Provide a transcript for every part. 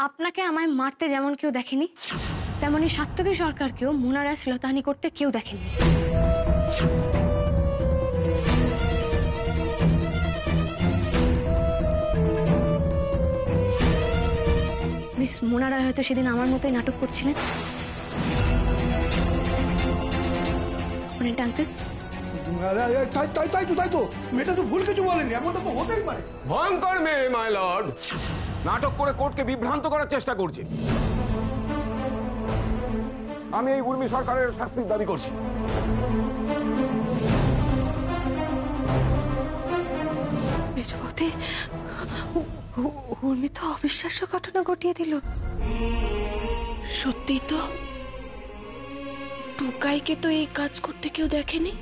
আপনাকে আমায় মারতে যেমন কেউ দেখেনি, তেমনি সাত্তকী সরকারকেও মুনারায় শ্লীলতাহানি করতে কেউ দেখেনি। মিস মুনারায় হয়তো সেদিন আমার মতোই নাটক করছিলেন। তাই তো মেয়েটা তো ভুল কিছু বলেনি, এমনটা তো হতেই পারে। ভয়ঙ্কর মেয়ে মাই লর্ড, নাটক করে কোর্টকে বিভ্রান্ত করার চেষ্টা করছে। আমি এই উর্মি সরকারের শাস্তির দাবি করছি। মেজবতী, উর্মি তো অবিশ্বাস্য ঘটনা ঘটিয়ে দিল। সত্যি তো, টুকাইকে তো এই কাজ করতে কেউ দেখেনি।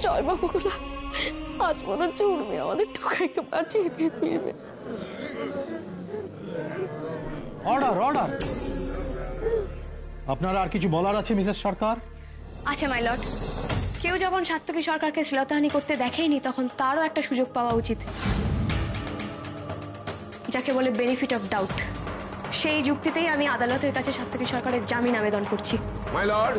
জয় বাবুগুলা, আজ মনে হচ্ছে উর্মি আমাদের টুকাইকে বাঁচিয়ে দিয়ে ফিরবে। Order order. আপনার আর কিছু বলার আছে মিসেস সরকার? আচ্ছা মাই লর্ড, কেউ যখন সাত্তকী সরকারকে শ্লীলতাহানি করতে দেখেনি, তখন তারও একটা সুযোগ পাওয়া উচিত, যাকে বলে বেনিফিট অফ ডাউট। সেই যুক্তিতেই আমি আদালতের কাছে সাত্তকী সরকারের জামিন আবেদন করছি। মাই লর্ড,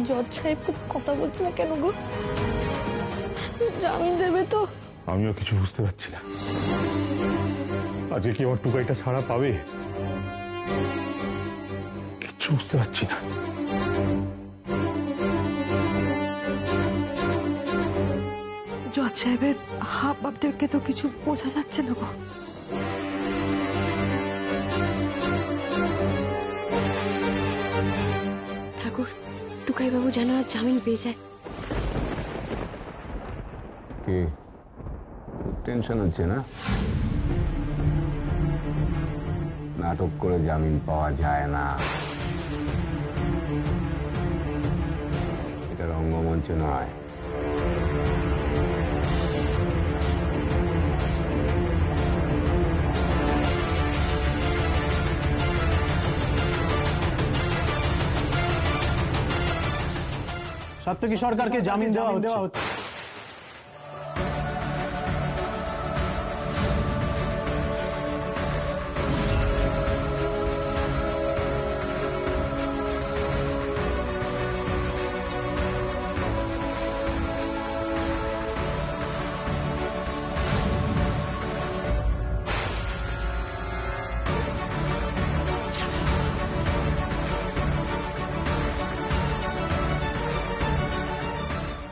জজ সাহেব খুব কথা বলছে না কেন গো? জামিন দেবে তো? আমিও কিছু বুঝতে পারছি না, আজকে কি আমার টুকাইটা ছাড়া পাবে? কিচ্ছু বুঝতে পারছি না। জজ সাহেবের হাব ভাবদেরকে তো কিছু বোঝা যাচ্ছে না গো। ঠাকুর, টুকাই বাবু যেন আর জামিন পেয়ে যায়। কি টেনশন হচ্ছে না? নাটক করে জামিন পাওয়া যায় না, এটা রঙ্গমঞ্চ নয়। সাত্তকী সরকারকে জামিন দেওয়া হচ্ছে।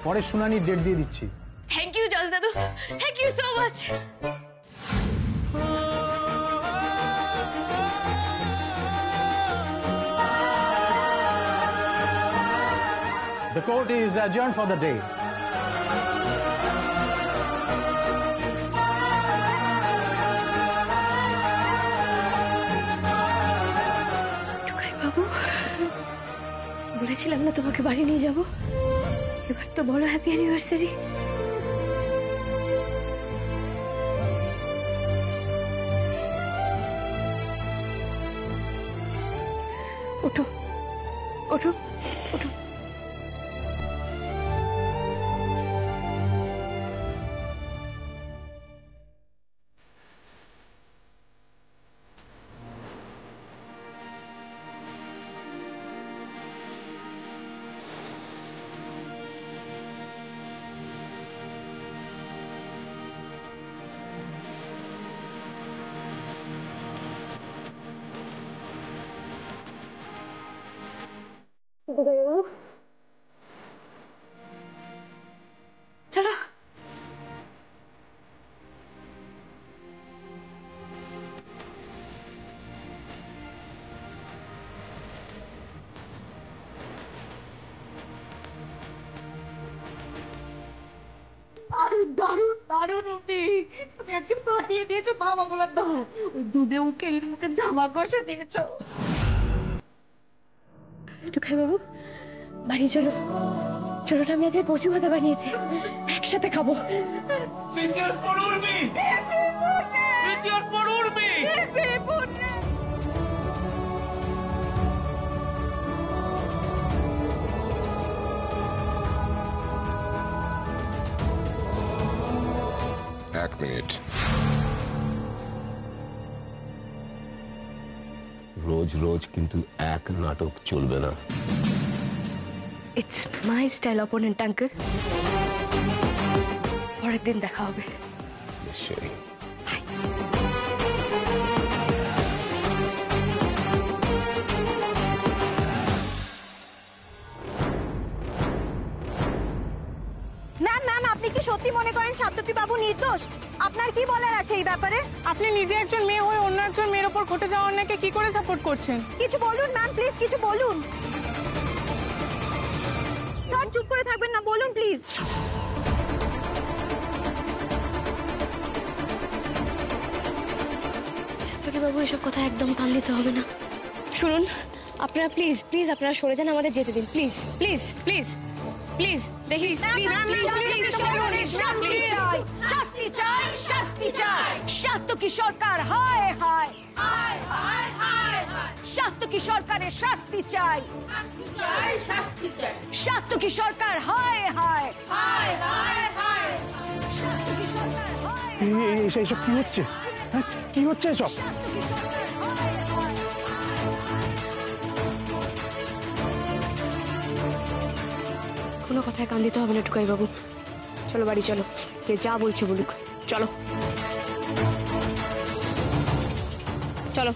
পরের শুনানির ডেট দিয়ে দিচ্ছি। থ্যাংক ইউ জজ দাদু, thank you so much. The court is adjourned for the day. Tukai বাবু, বলেছিলাম না তোমাকে বাড়ি নিয়ে যাব। এবার তো বড় হ্যাপি অ্যানিভার্সারি। ওঠো ওঠো ওঠো। চলো। দারুণ দারুণ উঠি, তুমি আজকে পাঠিয়ে দিয়েছো বাবা বলার তো দুধে মুখে মুখে জামা কষে দিয়েছো। টুকাই বাবু, বাড়ি চলো। ছোটটা আমি আজকে কচু ভাতা বানিয়েছি, একসাথে খাবো। মিনিট। রোজ রোজ কিন্তু এক নাটক চলবে না। It's my style opponent uncle. পরের দিন দেখা হবে। নিশ্চয়ই। ম্যাম ম্যাম, আপনি কি সত্যি মনে করেন সাত্তকী বাবু নির্দোষ? আপনার কি বলার আছে এই ব্যাপারে? আপনি নিজে একজন মেয়ে হয়ে অন্য একজন মেয়ের ওপর ঘটে যাওয়া অন্যায়কে কি করে সাপোর্ট করছেন? কিছু বলুন ম্যাম, প্লিজ কিছু বলুন। স্যার চুপ করে থাকবেন না, বলুন প্লিজ। সাত্তকী বাবু, এসব কথা একদম কান দিতে হবে না। শুনুন, আপনারা প্লিজ প্লিজ আপনারা সরে যান, আমাদের যেতে দিন। প্লিজ প্লিজ প্লিজ প্লিজ দেখি প্লিজ শাস্তি চাই, শাস্তি চাই। সাত্তকী সরকার হায় হায়, সাত্তকী সরকারের শাস্তি চাই, শাস্তি চাই। সাত্তকী সরকার হায় হায়, সাত্তকী সরকার হায়, এইসব কি হচ্ছে? হ্যাঁ, কি হচ্ছে এসব? সাত্তকী সরকার হায় হায়। কোনো কথায় কান দিতে হবে না টুকাই বাবু। চলো বাড়ি চলো, যে যা বলছে বলুক। চলো চলো।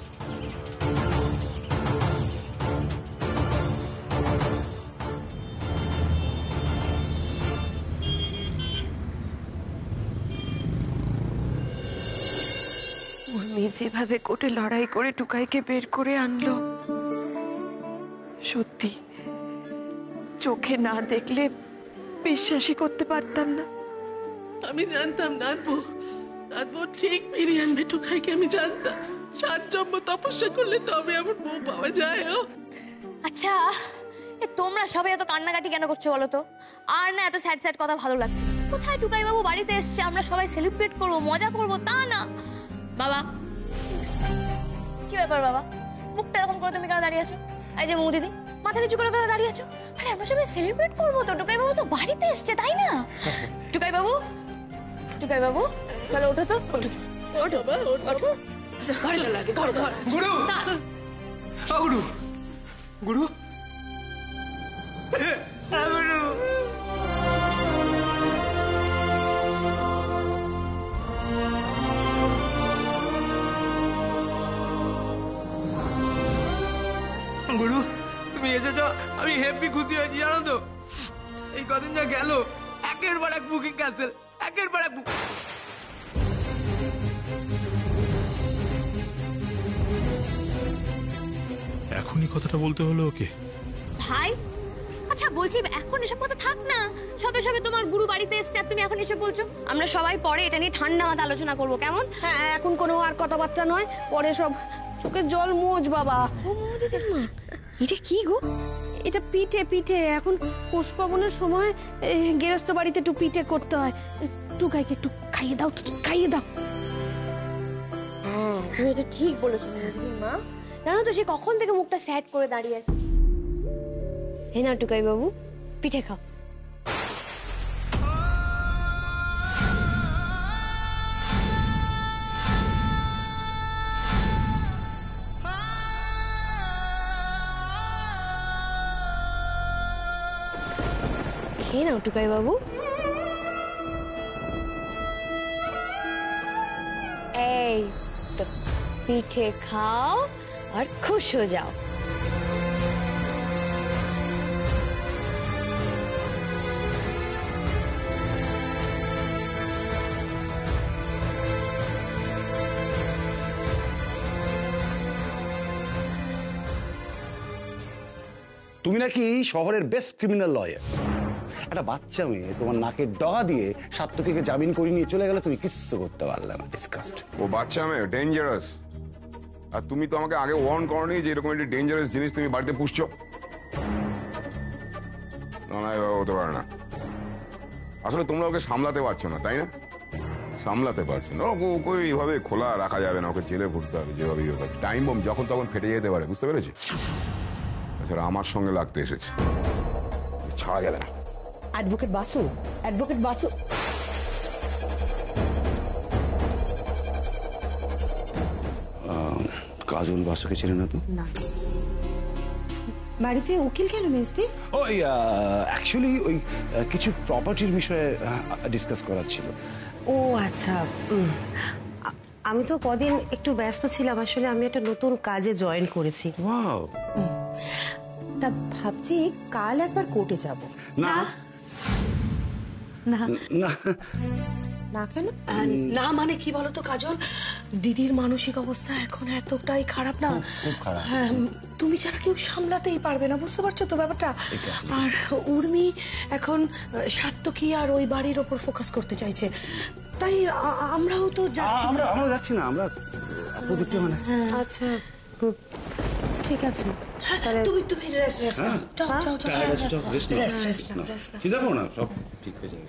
উর্মি যেভাবে কোর্টে লড়াই করে টুকাইকে বের করে আনলো, সত্যি চোখে না দেখলে বিশ্বাসই করতে পারতাম না। আমি জানতাম নাথবো ঠিক ফিরিয়ে আনবে টুকাইকে। আমি জানতাম 7 জন্ম তপস্যা করলে তবে আমার বউ পাওয়া যায়। আচ্ছা, তোমরা সবাই এত কান্নাকাটি কেন করছো বলো তো? আর না এত স্যাড স্যাড কথা ভালো লাগছে। কোথায় টুকাই বাবু বাড়িতে এসছে, আমরা সবাই সেলিব্রেট করবো, মজা করবো, তা না। বাবা, কি ব্যাপার বাবা? মুখটা এরকম করে তুমি কেন দাঁড়িয়ে আছো? এই যে মৌ দিদি, মাথা নিচু করে কেন দাঁড়িয়ে আছো? আরে আমরা সবাই সেলিব্রেট করবো তো, টুকাই বাবু তো বাড়িতে এসছে, তাই না? টুকাই বাবু, টুকাই বাবু, চলো ওঠো তো, ওঠো ওঠো ওঠো, ঘরে চলো আগে, ঘরে ঘরে। গুরু, গুরু, গুরু, গুরু, তুমি এসেছো, আমি হেভি খুশি হয়েছি জানো তো। এই কদিন যা গেল, একের পর এক বুকিং ক্যান্সেল, একের পর এক। এখনই কথাটা বলতে হলো ওকে? ভাই, আচ্ছা বলছি, এখন এসব কথা থাক না। সবে সবে তোমার গুরু বাড়িতে এসছে আর তুমি এখন এসে বলছো? আমরা সবাই পরে এটা নিয়ে ঠান্ডা মাথা আলোচনা করবো, কেমন? হ্যাঁ, এখন কোনো আর কথাবার্তা নয়, পরে সব। চোখের জল মোজ বাবা। এটা কি গো? এটা পিঠে, পিঠে। এখন পুষ্পাবনের সময় গেরস্ত বাড়িতে একটু পিঠে করতে হয়। টুকাইকে একটু খাইয়ে দাও তো, খাইয়ে দাও। হ্যাঁ, তুমি এটা ঠিক বলেছো মা। জানো তো সে কখন থেকে মুখটা স্যাড করে দাঁড়িয়ে আছে। এই না টুকাই বাবু, পিঠে খাও। খেয়ে নাও টুকাই বাবু। এই তো পিঠে খাও আর খুশ হয়ে যাও। তুমি নাকি শহরের বেস্ট ক্রিমিনাল লয়ার। একটা বাচ্চা মেয়ে তোমার নাকের ডগা দিয়ে সাত্তকীকে জামিন করে নিয়ে চলে গেলে তুমি কিচ্ছু করতে পারলে না। ডিসকাস্ট। ও বাচ্চা মেয়ে ডেঞ্জারাস, আর তুমি তো আমাকে আগে ওয়ার্ন করোনি যে এরকম একটা ডেঞ্জারাস জিনিস তুমি বাড়িতে পুষছো। না, এভাবে হতে পারে না। আসলে তোমরা ওকে সামলাতে পারছো না, তাই না? সামলাতে পারছো না। ওকে এইভাবে খোলা রাখা যাবে না, ওকে জেলে ভরতে হবে যেভাবেই হোক। টাইম বম যখন তখন ফেটে যেতে পারে, বুঝতে পেরেছি? তাছাড়া আমার সঙ্গে লাগতে এসেছে, ছাড়া যাবে না। Advocate Basu, advocate Basu. কাজল বাসুকে চেনে না তো? না। বাড়িতে উকিল কেন মেজদি? ওই অ্যাকচুয়ালি ওই কিছু প্রপার্টির বিষয়ে ডিসকাস করার ছিল। ও আচ্ছা, আমি তো কদিন একটু ব্যস্ত ছিলাম, আসলে আমি একটা নতুন কাজে জয়েন করেছি। ওয়াও। তা ভাবছি কাল একবার কোর্টে যাব। না না না না কেন? না মানে কি বলতো কাজল, দিদির মানসিক অবস্থা এখন এতটাই খারাপ না, খুব খারাপ। হ্যাঁ, তুমি ছাড়া কেউ সামলাতেই পারবে না, বুঝতে পারছো তো ব্যাপারটা? আর উর্মি এখন সাত্তকী আর ওই বাড়ির ওপর ফোকাস করতে চাইছে, তাই আমরাও তো যাচ্ছি। আমরা যাচ্ছি না, আমরা প্রদীপ্ত মানে। আচ্ছা ঠিক আছে, তুমি রেস্ট নাও। চিন্তা করো না, সব ঠিক হয়ে যাবে,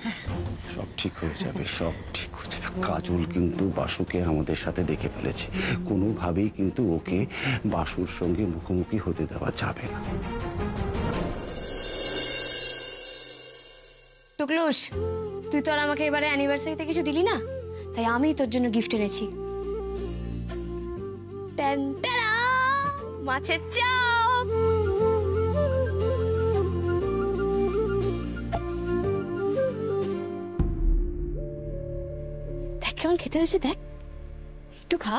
সব ঠিক হয়ে যাবে, সব ঠিক হয়ে যাবে। কাজল কিন্তু বাসুকে আমাদের সাথে দেখে ফেলেছে, কোনোভাবেই কিন্তু ওকে বাসুর সঙ্গে মুখোমুখি হতে দেওয়া যাবে না। টুকলুস, তুই তো আর আমাকে এবারে অ্যানিভার্সারিতে কিছু দিলি না, তাই আমি তোর জন্য গিফট এনেছি। টানটারা, মাছের চপ। দেখ কেমন খেতে হয়েছে, দেখ একটু খা।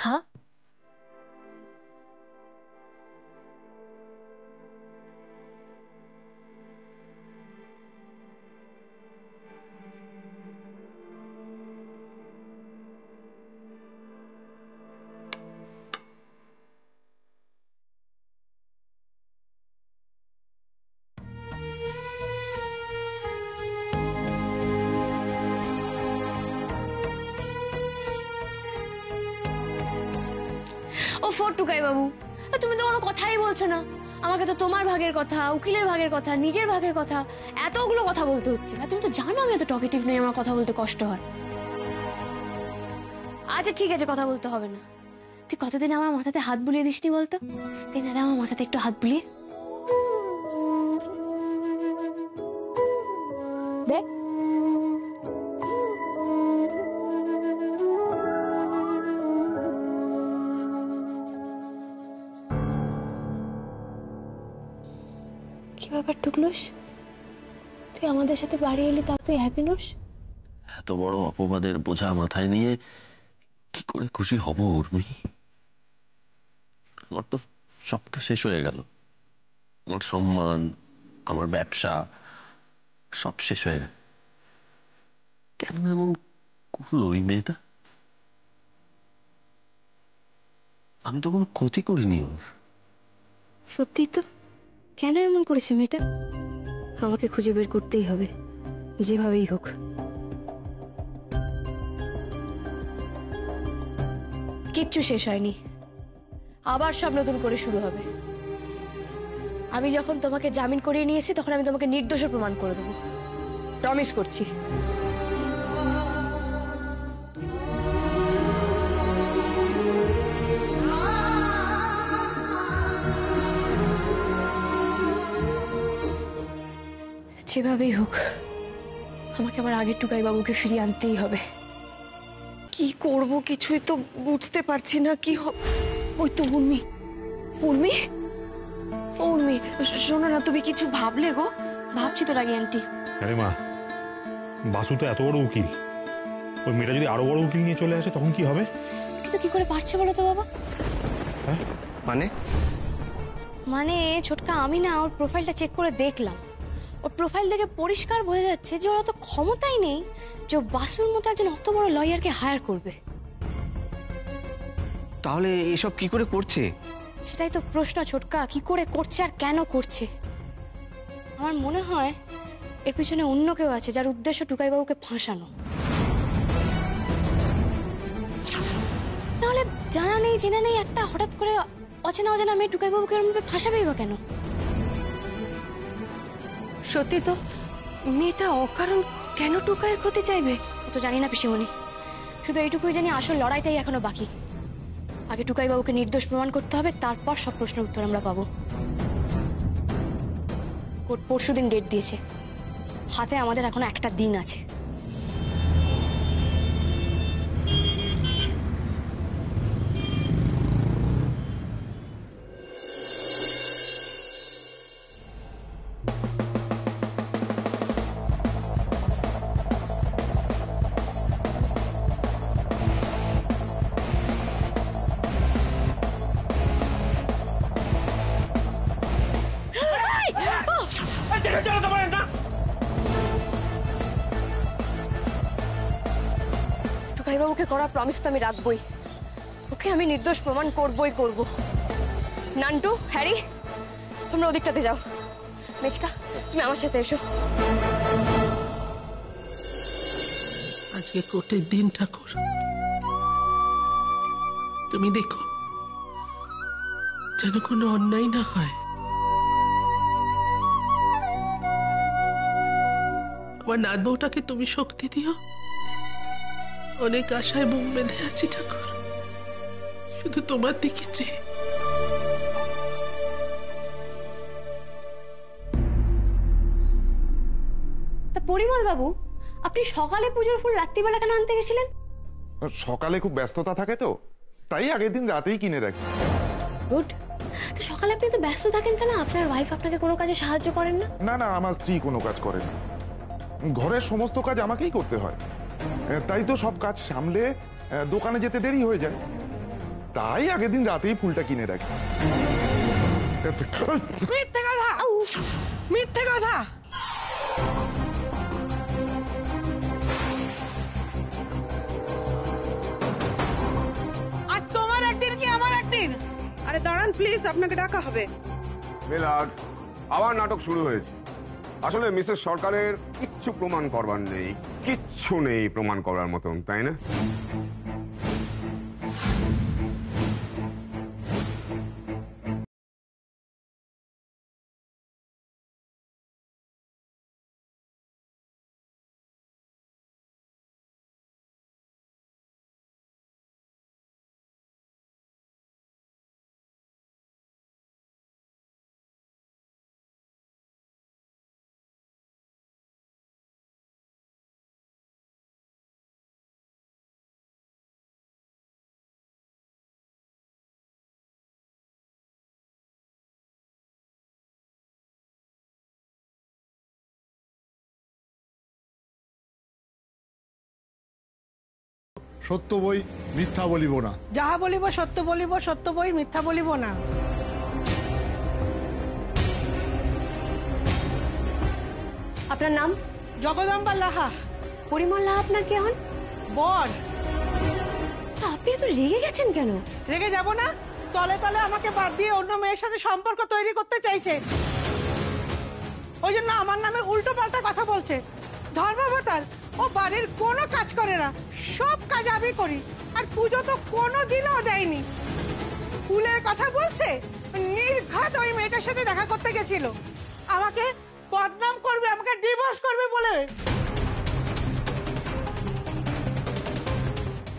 খা। ও টুকাই বাবু, তুমি তো কোনো কথাই বলছো না। আমাকে তো তোমার ভাগের কথা, উকিলের ভাগের কথা, নিজের ভাগের কথা, এতগুলো কথা বলতে হচ্ছে। আর তুমি তো জানো আমি এত টকেটিভ নই, আমার কথা বলতে কষ্ট হয়। আচ্ছা ঠিক আছে, কথা বলতে হবে না। তুই কতদিন আমার মাথাতে হাত বুলিয়ে দিসনি বলতো? দিন আরে আমার মাথাতে একটু হাত বুলিয়ে দেখ। কি ব্যাপার টুকলুস, তুই আমাদের সাথে বাড়ি এলি, তাও তুই হ্যাপি নোস? এত বড় অপবাদের বোঝা মাথায় নিয়ে কি করে খুশি হব উর্মি? আমার তো সবটা শেষ হয়ে গেল, আমার সম্মান, আমার ব্যবসা সব শেষ হয়ে গেল। কেন এমন করলো ওই মেয়েটা? আমি তো কোনো ক্ষতি করিনি ওর। সত্যি তো, কেন এমন করেছে মেয়েটা? আমাকে খুঁজে বের করতেই হবে, যেভাবেই হোক। কিচ্ছু শেষ হয়নি, আবার সব নতুন করে শুরু হবে। আমি যখন তোমাকে জামিন করিয়ে নিয়েছি, তখন আমি তোমাকে নির্দোষ প্রমাণ করে দেবো, প্রমিস করছি। যেভাবেই হোক আমাকে আমার আগের টুকাই বাবুকে ফিরিয়ে আনতেই হবে। কি করব কিছুই তো বুঝতে পারছি না কি হবে। ওই তো উর্মি, উর্মি, ও উর্মি, শোনো না, তুমি কিছু ভাবলে গো? ভাবছি তো রাগি আন্টি। আরে মা, বাসু তো এত বড় উকিল, ওই মেয়েটা যদি আরো বড় উকিল নিয়ে চলে আসে তখন কি হবে? কিন্তু কি করে পারছে বলো তো বাবা? হ্যাঁ মানে ছোটকা, আমি না ওর প্রোফাইলটা চেক করে দেখলাম, ওর প্রোফাইল দেখে পরিষ্কার বোঝা যাচ্ছে যে ওর অত ক্ষমতাই নেই যে বাসুর মতো একজন অত বড় লয়ারকে হায়ার করবে। তাহলে এসব কি করে করছে? সেটাই তো প্রশ্ন ছোটকা, কি করে করছে আর কেন করছে? আমার মনে হয় এর পিছনে অন্য কেউ আছে, যার উদ্দেশ্য টুকাইবাবুকে ফাঁসানো। নাহলে জানা নেই জেনা নেই একটা হঠাৎ করে অচেনা অজানা মেয়ে টুকাইবাবুকে এরকমভাবে ফাঁসাবেই বা কেন? সত্যি তো, মেয়েটা অকারণ কেন টুকাইয়ের ক্ষতি চাইবে? তো জানি না পিসিমণি, শুধু এইটুকুই জানি আসল লড়াইটাই এখনো বাকি। আগে টুকাইবাবুকে নির্দোষ প্রমাণ করতে হবে, তারপর সব প্রশ্নের উত্তর আমরা পাবো। কোর্ট পরশুদিন ডেট দিয়েছে, হাতে আমাদের এখনো একটা দিন আছে। বাবুকে করা প্রমিস তো আমি রাখবই। ওকে আমি নির্দোষ প্রমাণ করবই করব। নান্টু, হ্যারি, তোমরা ওদিকটাতে যাও। মেচকা, তুমি আমার সাথে এসো। আজকে কোর্টের দিন ঠাকুর, তুমি দেখো যেন কোনো অন্যায় না হয়। আমার নাত বউটাকে তুমি শক্তি দিও। অনেক আশায় বুক বেঁধে আছি ঠাকুর, শুধু তোমার দিকে চেয়ে। তা পরিমল বাবু, আপনি সকালে পুজোর ফুল রাত্রিবেলা কেন আনতে গেছিলেন? সকালে খুব ব্যস্ততা থাকে তো, তাই আগের দিন রাতেই কিনে রাখি। গুড। তো সকালে আপনি তো ব্যস্ত থাকেন কেন? আপনার ওয়াইফ আপনাকে কোনো কাজে সাহায্য করেন না? না না, আমার স্ত্রী কোনো কাজ করে না, ঘরের সমস্ত কাজ আমাকেই করতে হয়। তাই তো সব কাজ সামলে দোকানে যেতে দেরি হয়ে যায়, তাই আগের দিন রাতেই ফুলটা কিনে রাখি। মিথ্যে কথা, মিথ্যে কথা। আর তোমার একদিন কি আমার একদিন? আরে দাঁড়ান প্লিজ, আপনাকে ডাকা হবে। বেলার আবার নাটক শুরু হয়েছে। আসলে মিসেস সরকারের কিচ্ছু প্রমাণ করবার নেই, কিচ্ছু নেই প্রমাণ করার মতন, তাই না? সত্য বই মিথ্যা বলিব না। যাহা বলিব সত্য বলিব, সত্য বই মিথ্যা বলিব না। আপনার নাম? জগদম্বা লাহা। পরিমল লাহা আপনার কে হন? বর। তো আপনি এত রেগে গেছেন কেন? রেগে যাব না? তলে তলে আমাকে বাদ দিয়ে অন্য মেয়ের সাথে সম্পর্ক তৈরি করতে চাইছে, ওই জন্য আমার নামে উল্টো পাল্টা কথা বলছে। ধর্মাবতার, ও বাড়ির কোনো কাজ করে না, সব কাজ আমি করি। আর পুজো তো কোনোদিনও দেয়নি। ফুলের কথা বলছে, নির্ঘাত ওই মেয়েটার সাথে দেখা করতে গেছিল। আমাকে বদনাম করবে, আমাকে ডিভোর্স করবে বলে।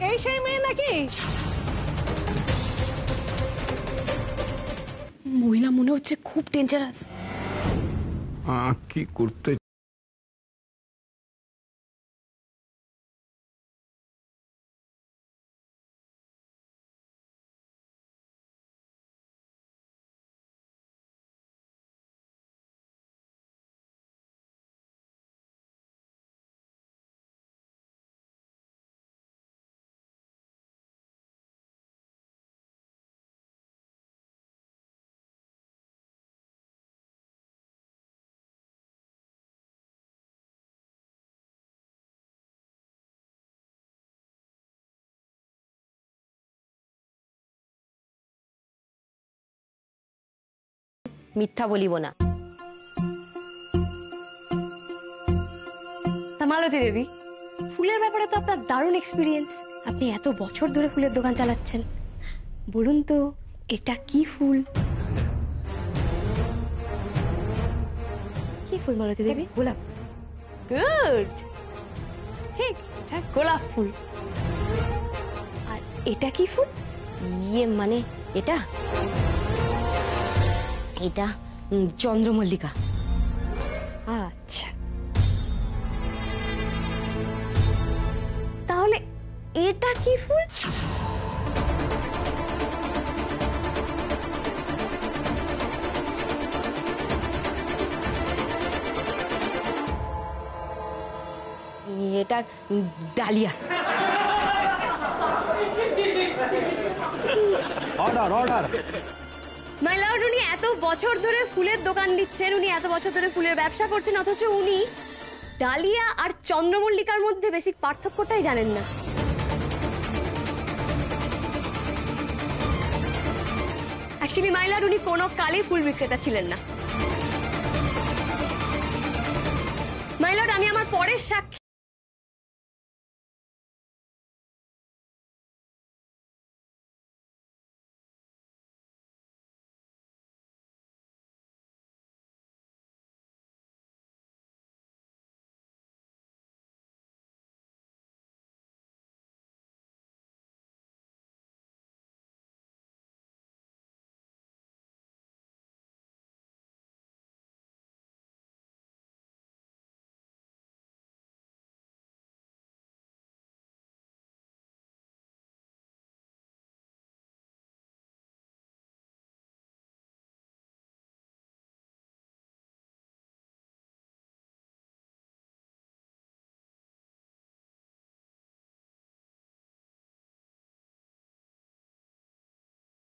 এই সেই মেয়ে নাকি? মহিলা মনে হচ্ছে খুব ডেঞ্জারাস। কি করতে মিথ্যা বলিব না। তা মালতী দেবী, ফুলের ব্যাপারে তো আপনার দারুণ এক্সপিরিয়েন্স। আপনি এত বছর ধরে ফুলের দোকান চালাচ্ছেন, বলুন তো এটা কি ফুল? কি ফুল মালতী দেবী? গোলাপ। গুড, ঠিক ঠিক, গোলাপ ফুল। আর এটা কি ফুল? ইয়ে মানে এটা এটা চন্দ্রমল্লিকা। আচ্ছা, তাহলে এটা কি ফুল? এটা dahlia. Order order. My lord, উনি এত বছর ধরে ফুলের দোকান দিচ্ছেন, উনি এত বছর ধরে ফুলের ব্যবসা করছেন, অথচ উনি ডালিয়া আর চন্দ্রমল্লিকার মধ্যে বেসিক পার্থক্যটাই জানেন না। অ্যাকচুয়ালি মাইলর্ড উনি কোনো কালেই ফুল বিক্রেতা ছিলেন না। মাইলর্ড আমি আমার পরের সাক্ষী